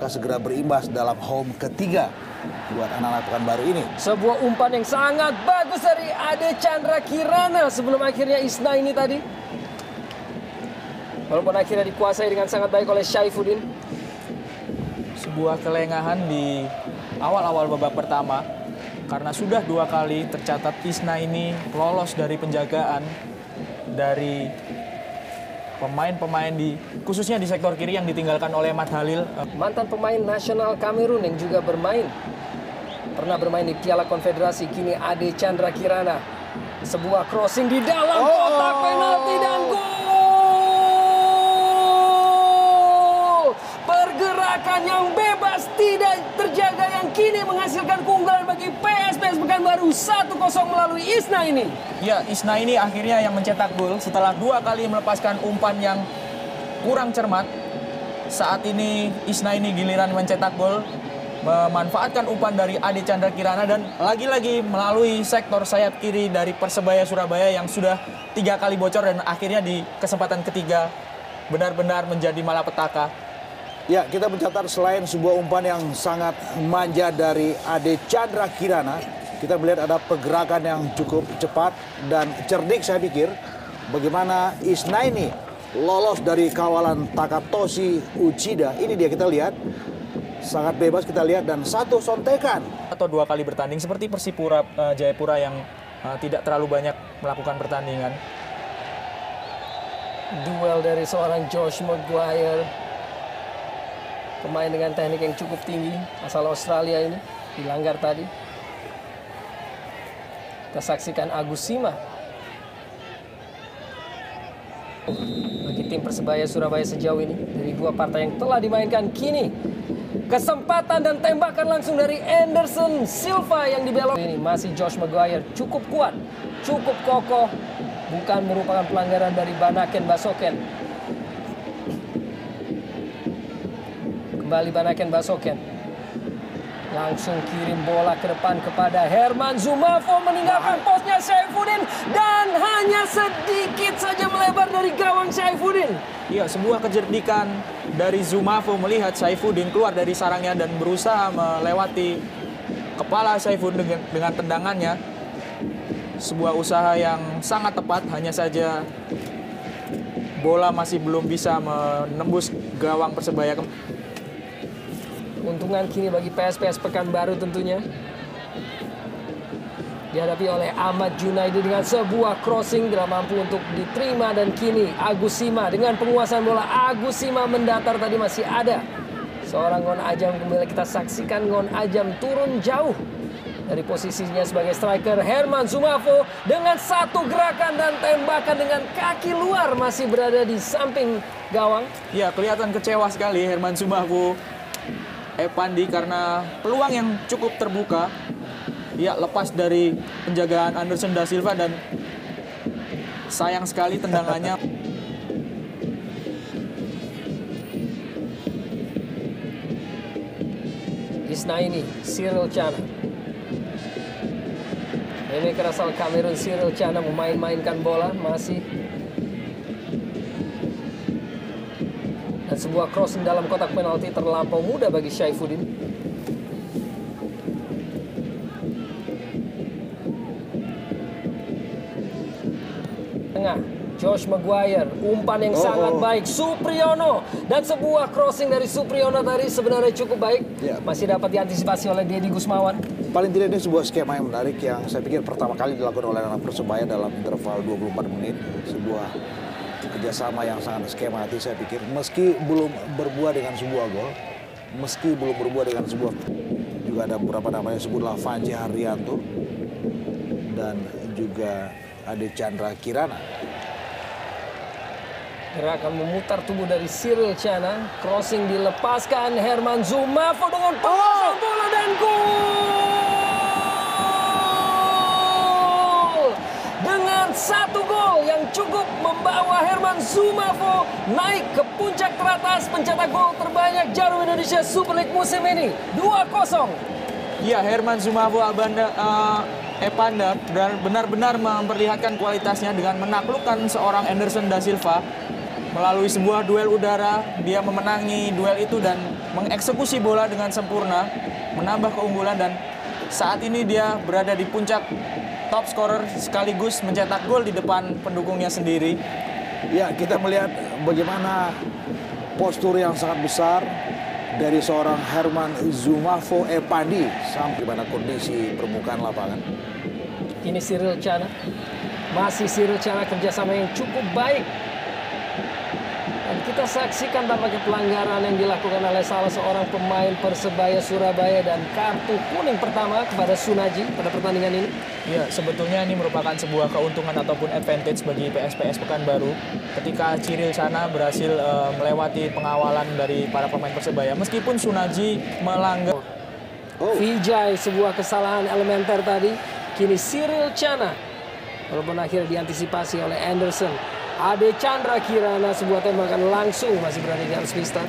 apakah segera berimbas dalam home ketiga buat anak-anak Pekanbaru ini. Sebuah umpan yang sangat bagus dari Ade Chandra Kirana sebelum akhirnya Isna ini tadi. Walaupun akhirnya dikuasai dengan sangat baik oleh Syaifuddin. Sebuah kelengahan di awal-awal babak pertama. Karena sudah 2 kali tercatat Isna ini lolos dari penjagaan dari pemain-pemain khususnya di sektor kiri yang ditinggalkan oleh Mat Halil. Mantan pemain nasional Kamerun yang juga pernah bermain di Piala Konfederasi, kini Ade Chandra Kirana. Sebuah crossing di dalam kotak penalti dan gol! Pergerakan yang bebas tidak terjaga yang kini menghasilkan keunggulan bagi PSPS Pekanbaru 1-0 melalui Isna ini. Ya, Isna ini akhirnya yang mencetak gol setelah 2 kali melepaskan umpan yang kurang cermat. Saat ini Isna ini giliran mencetak gol, memanfaatkan umpan dari Ade Chandra Kirana dan lagi-lagi melalui sektor sayap kiri dari Persebaya Surabaya yang sudah 3 kali bocor dan akhirnya di kesempatan ketiga benar-benar menjadi malapetaka. Ya, kita mencatat selain sebuah umpan yang sangat manja dari Ade Chandra Kirana, kita melihat ada pergerakan yang cukup cepat dan cerdik saya pikir. Bagaimana Isna ini lolos dari kawalan Takatoshi Uchida. Ini dia kita lihat. Sangat bebas kita lihat dan satu sontekan. Atau 2 kali bertanding seperti Persipura Jayapura yang tidak terlalu banyak melakukan pertandingan. Duel dari seorang Josh Maguire. Pemain dengan teknik yang cukup tinggi, asal Australia ini, dilanggar tadi. Kita saksikan Agus Sima. Bagi tim Persebaya Surabaya sejauh ini, dari 2 partai yang telah dimainkan kini, kesempatan dan tembakan langsung dari Anderson Silva yang dibelok. Ini masih Josh Maguire, cukup kuat, cukup kokoh, bukan merupakan pelanggaran dari Banaken Basoken. Kembali Banaken Basoken. Langsung kirim bola ke depan kepada Herman Zumafo, meninggalkan posnya Syaifuddin dan hanya sedikit saja melebar dari gawang Syaifuddin. Iya, sebuah kecerdikan dari Zumafo melihat Syaifuddin keluar dari sarangnya dan berusaha melewati kepala Syaifuddin dengan tendangannya. Sebuah usaha yang sangat tepat, hanya saja bola masih belum bisa menembus gawang Persebaya. Keuntungan kini bagi PSPS Pekanbaru tentunya. Dihadapi oleh Ahmad Junaidi dengan sebuah crossing tidak mampu untuk diterima dan kini Agus Sima dengan penguasaan bola. Agus Sima mendatar tadi masih ada seorang Ngon Ajam. Kembali kita saksikan Ngon Ajam turun jauh dari posisinya sebagai striker. Herman Zumafo dengan satu gerakan dan tembakan dengan kaki luar masih berada di samping gawang. Ya, kelihatan kecewa sekali Herman Zumafo Epandi karena peluang yang cukup terbuka. Ya, lepas dari penjagaan Anderson da Silva dan sayang sekali tendangannya. Isna ini Cyril Chana. Ini asal Kamerun Cyril Chana memain-mainkan bola masih. Dan sebuah crossing dalam kotak penalti terlampau mudah bagi Syaifuddin. Tengah, Josh Maguire, umpan yang sangat baik, Supriyono. Dan sebuah crossing dari Supriyono tadi sebenarnya cukup baik. Masih dapat diantisipasi oleh Deddy Gusmawan. Paling tidak ini sebuah skema yang menarik yang saya pikir pertama kali dilakukan oleh anak Persebaya dalam interval 24 menit. Sebuah kerjasama yang sangat skematis saya pikir. Meski belum berbuah dengan sebuah gol, juga ada beberapa namanya sebutlah Fanji Haryanto dan juga Ade Chandra Kirana. Gerakan memutar tubuh dari Cyril Chana, crossing dilepaskan Herman Zumafo dengan penguasaan bola dan gol! Dengan 1 gol yang cukup membawa Herman Zumafo naik ke puncak teratas pencetak gol terbanyak Jarum Indonesia Super League musim ini, 2-0. Ya, Herman Zumafo Epanda benar-benar memperlihatkan kualitasnya dengan menaklukkan seorang Anderson da Silva Melalui sebuah duel udara, dia memenangi duel itu dan mengeksekusi bola dengan sempurna, menambah keunggulan, dan saat ini dia berada di puncak top scorer sekaligus mencetak gol di depan pendukungnya sendiri. Ya, kita melihat bagaimana postur yang sangat besar dari seorang Herman Zoumafo Epandi sampai pada kondisi permukaan lapangan. Ini Cyril Tchana. Masih Cyril Tchana, kerjasama yang cukup baik. Dan kita saksikan tampaknya pelanggaran yang dilakukan oleh salah seorang pemain Persebaya Surabaya dan kartu kuning pertama kepada Sunaji pada pertandingan ini. Ya, sebetulnya ini merupakan sebuah keuntungan ataupun advantage bagi PSPS Pekanbaru ketika Cyril Tchana berhasil melewati pengawalan dari para pemain Persebaya. Meskipun Sunaji melanggar. Vijay, sebuah kesalahan elementer tadi. Kini Cyril Tchana, walaupun akhirnya diantisipasi oleh Anderson. Ade Chandra Kirana, sebuah tembakan langsung masih berada di atas pista.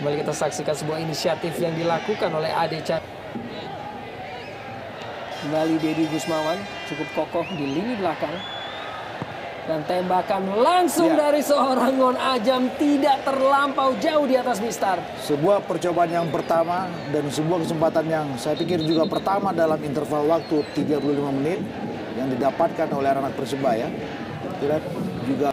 Kembali kita saksikan sebuah inisiatif yang dilakukan oleh Ade Chandra. Kembali Deddy Gusmawan cukup kokoh di lini belakang. Dan tembakan langsung dari seorang Ngon Ajam tidak terlampau jauh di atas mistar. Sebuah percobaan yang pertama dan sebuah kesempatan yang saya pikir juga pertama dalam interval waktu 35 menit yang didapatkan oleh anak Persebaya. Kita juga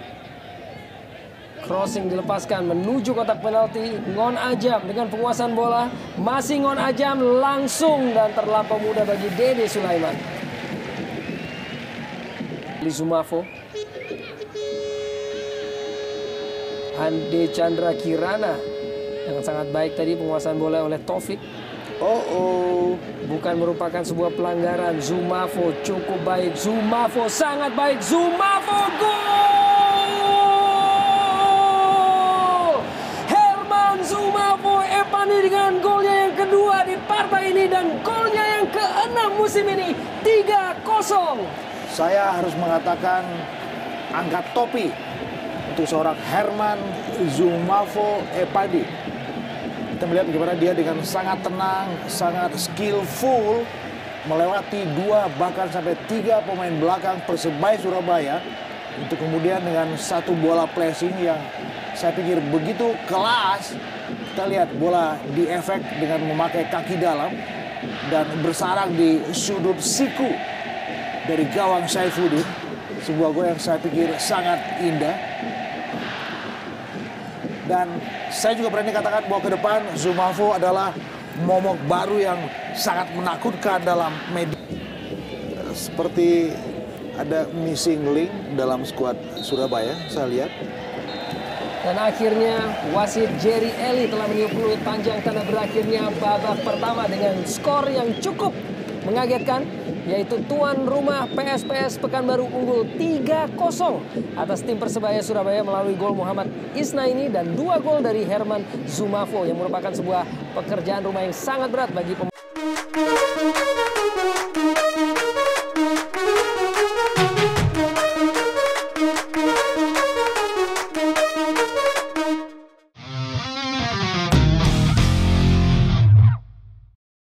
Crossing dilepaskan menuju kotak penalti. Ngon Ajam dengan penguasaan bola. Masih Ngon Ajam langsung dan terlampau mudah bagi Dede Sulaiman. Zoumafo. Ade Chandra Kirana dengan sangat baik tadi penguasaan bola oleh Taufik. Bukan merupakan sebuah pelanggaran. Zoumafo cukup baik. Zoumafo sangat baik. Zoumafo gol! Herman Zoumafo Epandi dengan golnya yang kedua di partai ini dan golnya yang ke-6 musim ini. 3-0. saya harus mengatakan angkat topi untuk seorang Herman Zoumafo Epandi. Kita melihat bagaimana dia dengan sangat tenang, sangat skillful melewati 2 bahkan sampai 3 pemain belakang Persebaya Surabaya untuk kemudian dengan satu bola placing yang saya pikir begitu kelas. Kita lihat bola diefek dengan memakai kaki dalam dan bersarang di sudut siku dari gawang Saifuddin. Sebuah gol yang saya pikir sangat indah. Dan saya juga berani katakan bahwa ke depan Zoumafo adalah momok baru yang sangat menakutkan dalam media. Seperti ada missing link dalam skuad Surabaya, saya lihat. Dan akhirnya wasit Jerry Eli telah meniup peluit panjang karena berakhirnya babak pertama dengan skor yang cukup mengagetkan, yaitu tuan rumah PSPS Pekanbaru unggul 3-0 atas tim Persebaya Surabaya melalui gol Muhammad Isnaini dan 2 gol dari Herman Zoumafo yang merupakan sebuah pekerjaan rumah yang sangat berat bagi pemain.